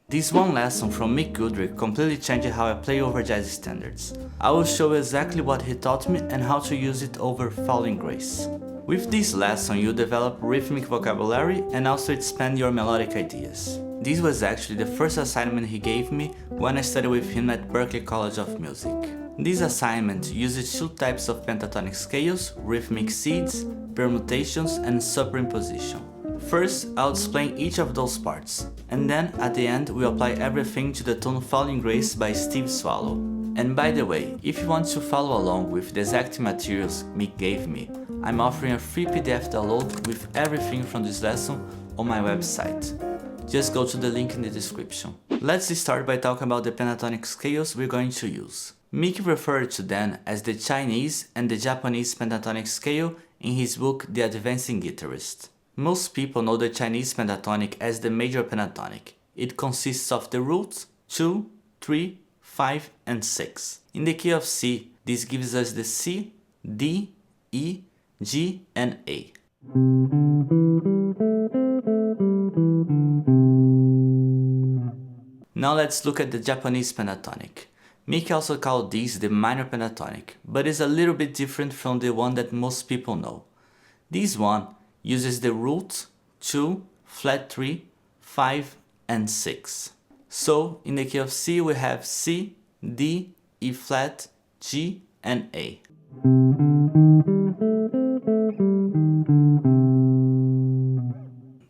This one lesson from Mick Goodrick completely changed how I play over jazz standards. I will show you exactly what he taught me and how to use it over Falling Grace. With this lesson you develop rhythmic vocabulary and also expand your melodic ideas. This was actually the first assignment he gave me when I studied with him at Berklee College of Music. This assignment uses two types of pentatonic scales, rhythmic seeds, permutations and superimposition. First, I'll explain each of those parts, and then at the end we apply everything to the tune Falling Grace by Steve Swallow. And by the way, if you want to follow along with the exact materials Mick gave me, I'm offering a free PDF download with everything from this lesson on my website. Just go to the link in the description. Let's start by talking about the pentatonic scales we're going to use. Mick referred to them as the Chinese and the Japanese pentatonic scale in his book The Advancing Guitarist. Most people know the Chinese pentatonic as the major pentatonic. It consists of the roots 2, 3, 5 and 6. In the key of C, this gives us the C, D, E, G and A. Now let's look at the Japanese pentatonic. Mick also called this the minor pentatonic, but is a little bit different from the one that most people know. This one uses the root 2, flat 3, 5 and 6. So in the key of C we have C, D, E flat, G and A.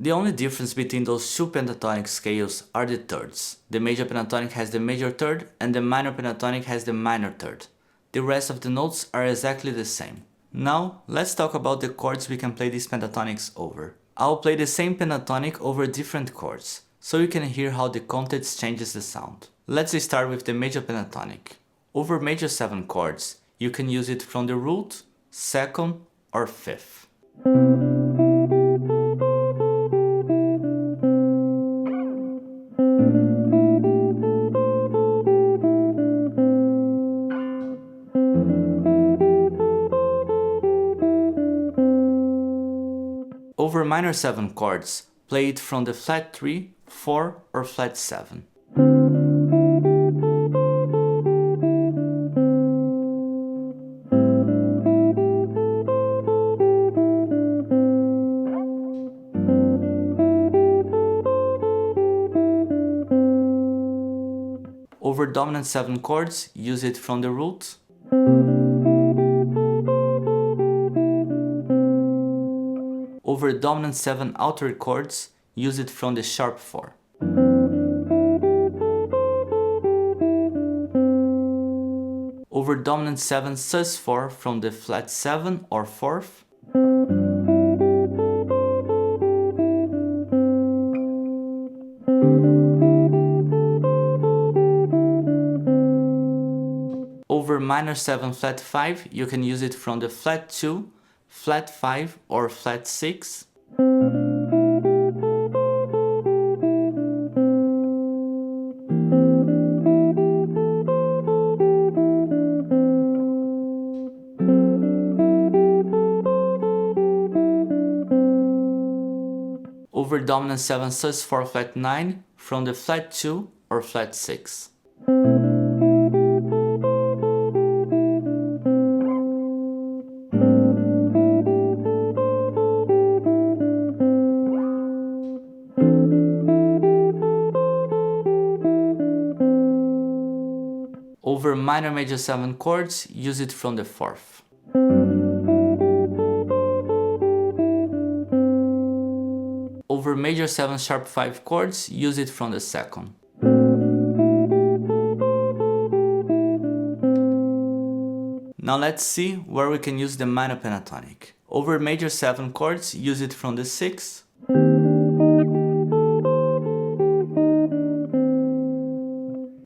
The only difference between those two pentatonic scales are the thirds. The major pentatonic has the major third and the minor pentatonic has the minor third. The rest of the notes are exactly the same. Now, let's talk about the chords we can play these pentatonics over. I'll play the same pentatonic over different chords, so you can hear how the context changes the sound. Let's start with the major pentatonic. Over major 7 chords, you can use it from the root, second or fifth. Over minor 7 chords, play it from the flat 3, 4 or flat 7. Over dominant 7 chords, use it from the root. Over dominant 7 altered chords, use it from the sharp 4. Over dominant 7 sus4 from the flat 7 or 4th. Over minor 7 flat 5, you can use it from the flat 2, flat 5 or flat 6. Over dominant 7 sus4 flat 9 from the flat 2 or flat 6. Over minor major 7 chords, use it from the 4th. Over major 7 sharp 5 chords, use it from the 2nd. Now let's see where we can use the minor pentatonic. Over major 7 chords, use it from the 6th.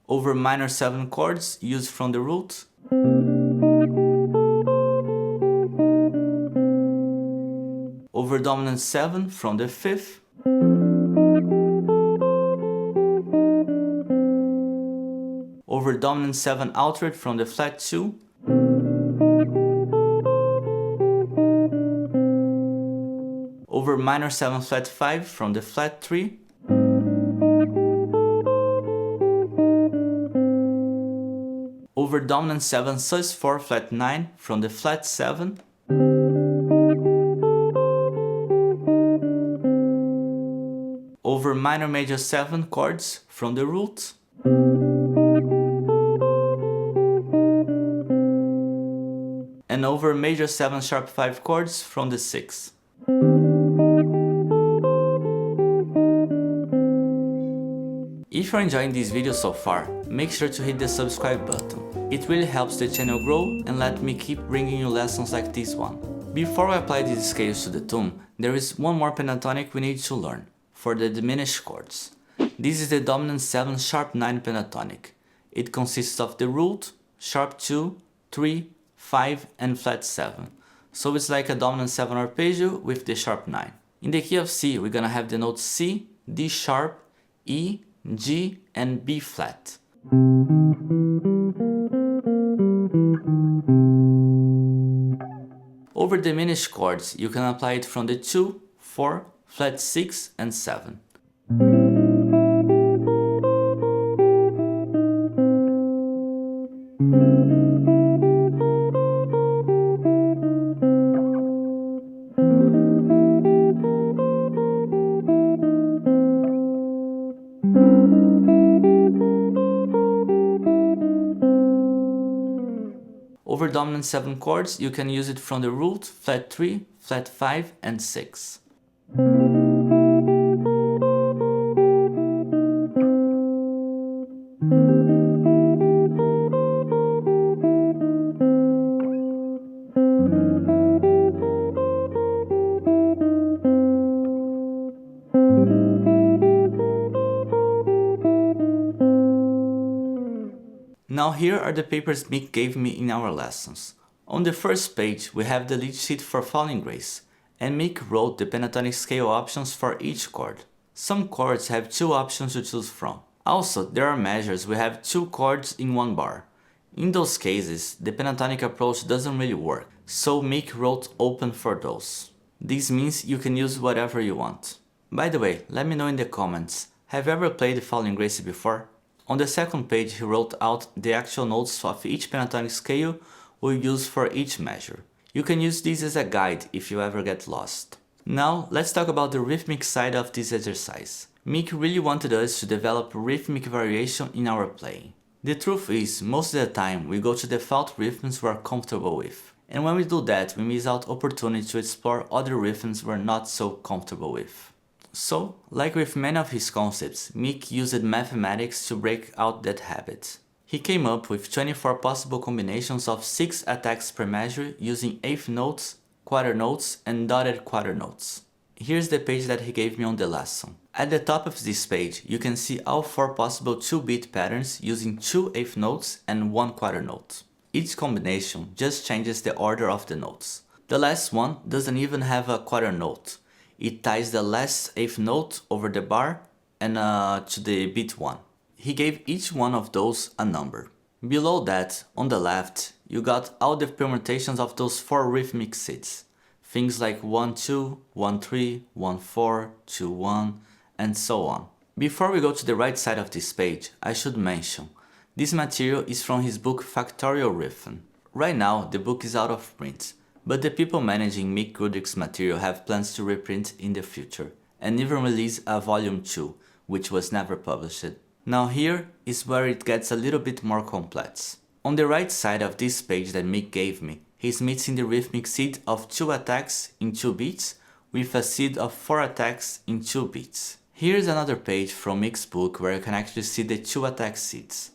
Over minor 7 chords, use from the root. Over dominant 7 from the 5th. Over dominant 7 altered from the flat 2. Over minor 7 flat 5 from the flat 3. over dominant 7 sus4 flat 9 from the flat 7, over minor major 7 chords from the root, and over major 7 sharp 5 chords from the 6. If you're enjoying this video so far, make sure to hit the subscribe button. It really helps the channel grow and let me keep bringing you lessons like this one. Before we apply these scales to the tune, there is one more pentatonic we need to learn, for the diminished chords. This is the dominant 7 sharp 9 pentatonic. It consists of the root, sharp 2, 3, 5 and flat 7. So it's like a dominant 7 arpeggio with the sharp 9. In the key of C, we're gonna have the notes C, D sharp, E, G and B flat. Over diminished chords, you can apply it from the 2, 4, flat 6 and 7. Over dominant 7 chords, you can use it from the root, flat 3, flat 5 and 6. Now here are the papers Mick gave me in our lessons. On the first page we have the lead sheet for Falling Grace, and Mick wrote the pentatonic scale options for each chord. Some chords have 2 options to choose from. Also, there are measures we have 2 chords in 1 bar. In those cases, the pentatonic approach doesn't really work, so Mick wrote open for those. This means you can use whatever you want. By the way, let me know in the comments, have you ever played Falling Grace before? On the second page he wrote out the actual notes of each pentatonic scale we'll use for each measure. You can use this as a guide if you ever get lost. Now let's talk about the rhythmic side of this exercise. Mick really wanted us to develop rhythmic variation in our playing. The truth is, most of the time we go to default rhythms we're comfortable with. And when we do that, we miss out opportunity to explore other rhythms we're not so comfortable with. So, like with many of his concepts, Mick used mathematics to break out that habit. He came up with 24 possible combinations of 6 attacks per measure using eighth notes, quarter notes and dotted quarter notes. Here's the page that he gave me on the lesson. At the top of this page, you can see all 4 possible 2-beat patterns using 2 eighth notes and 1 quarter note. Each combination just changes the order of the notes. The last one doesn't even have a quarter note. It ties the last eighth note over the bar and to the beat 1. He gave each one of those a number. Below that, on the left, you got all the permutations of those 4 rhythmic seeds. Things like 1-2, 1-3, 1-4, 2-1, and so on. Before we go to the right side of this page, I should mention, this material is from his book Factorial Rhythm. Right now, the book is out of print. But the people managing Mick Goodrick's material have plans to reprint in the future, and even release a volume 2, which was never published. Now here is where it gets a little bit more complex. On the right side of this page that Mick gave me, he's mixing the rhythmic seed of 2 attacks in 2 beats with a seed of 4 attacks in 2 beats. Here's another page from Mick's book where you can actually see the 2 attack seeds.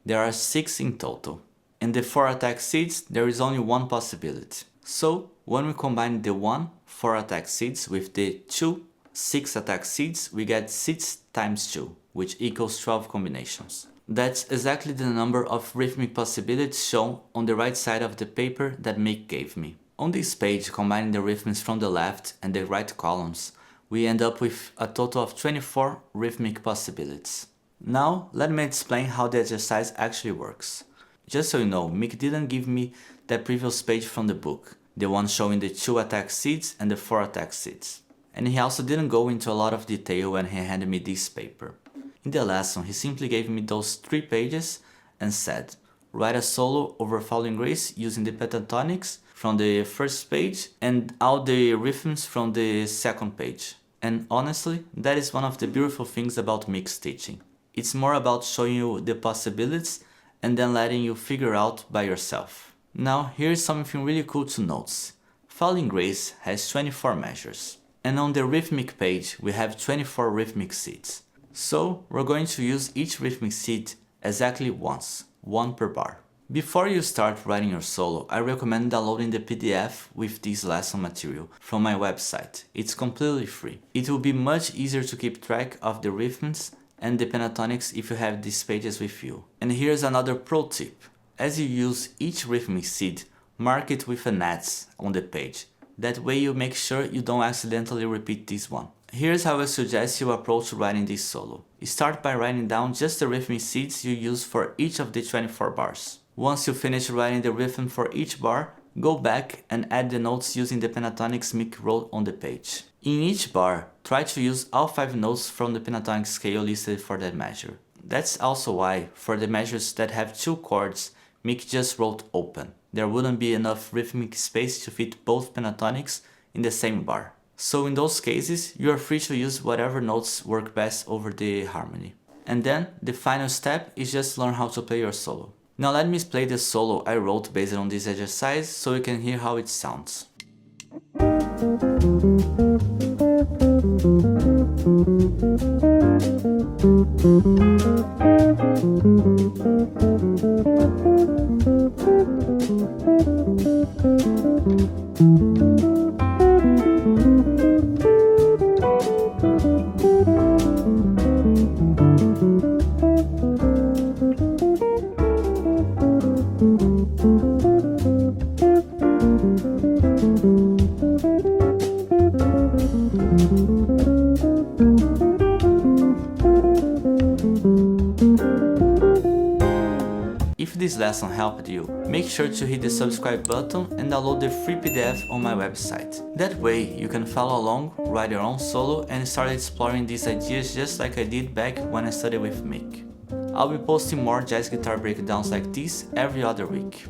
There are 6 in total. In the 4 attack seeds, there is only 1 possibility. So, when we combine the 1 4 attack seeds with the 2 6 attack seeds, we get 6 times 2, which equals 12 combinations. That's exactly the number of rhythmic possibilities shown on the right side of the paper that Mick gave me. On this page, combining the rhythms from the left and the right columns, we end up with a total of 24 rhythmic possibilities. Now, let me explain how the exercise actually works. Just so you know, Mick didn't give me that previous page from the book, the one showing the 2 attack seeds and the 4 attack seeds. And he also didn't go into a lot of detail when he handed me this paper. In the lesson, he simply gave me those 3 pages and said, write a solo over falling grace using the pentatonics from the first page and all the rhythms from the second page. And honestly, that is one of the beautiful things about Mick's teaching. It's more about showing you the possibilities and then letting you figure out by yourself. Now, here's something really cool to note. Falling grace has 24 measures. And on the rhythmic page, we have 24 rhythmic seeds. So, we're going to use each rhythmic seed exactly once, one per bar. Before you start writing your solo, I recommend downloading the PDF with this lesson material from my website. It's completely free. It will be much easier to keep track of the rhythms and the pentatonics if you have these pages with you. And here's another pro tip. As you use each rhythmic seed, mark it with an X on the page. That way you make sure you don't accidentally repeat this one. Here's how I suggest you approach writing this solo. Start by writing down just the rhythmic seeds you use for each of the 24 bars. Once you finish writing the rhythm for each bar, go back and add the notes using the pentatonics Mick wrote on the page. In each bar, try to use all 5 notes from the pentatonic scale listed for that measure. That's also why, for the measures that have 2 chords, Mick just wrote open. There wouldn't be enough rhythmic space to fit both pentatonics in the same bar. So in those cases, you are free to use whatever notes work best over the harmony. And then, the final step is just learn how to play your solo. Now let me play the solo I wrote based on this exercise so you can hear how it sounds. If this lesson helped you, make sure to hit the subscribe button and download the free PDF on my website. That way, you can follow along, write your own solo and start exploring these ideas just like I did back when I studied with Mick. I'll be posting more jazz guitar breakdowns like this every other week.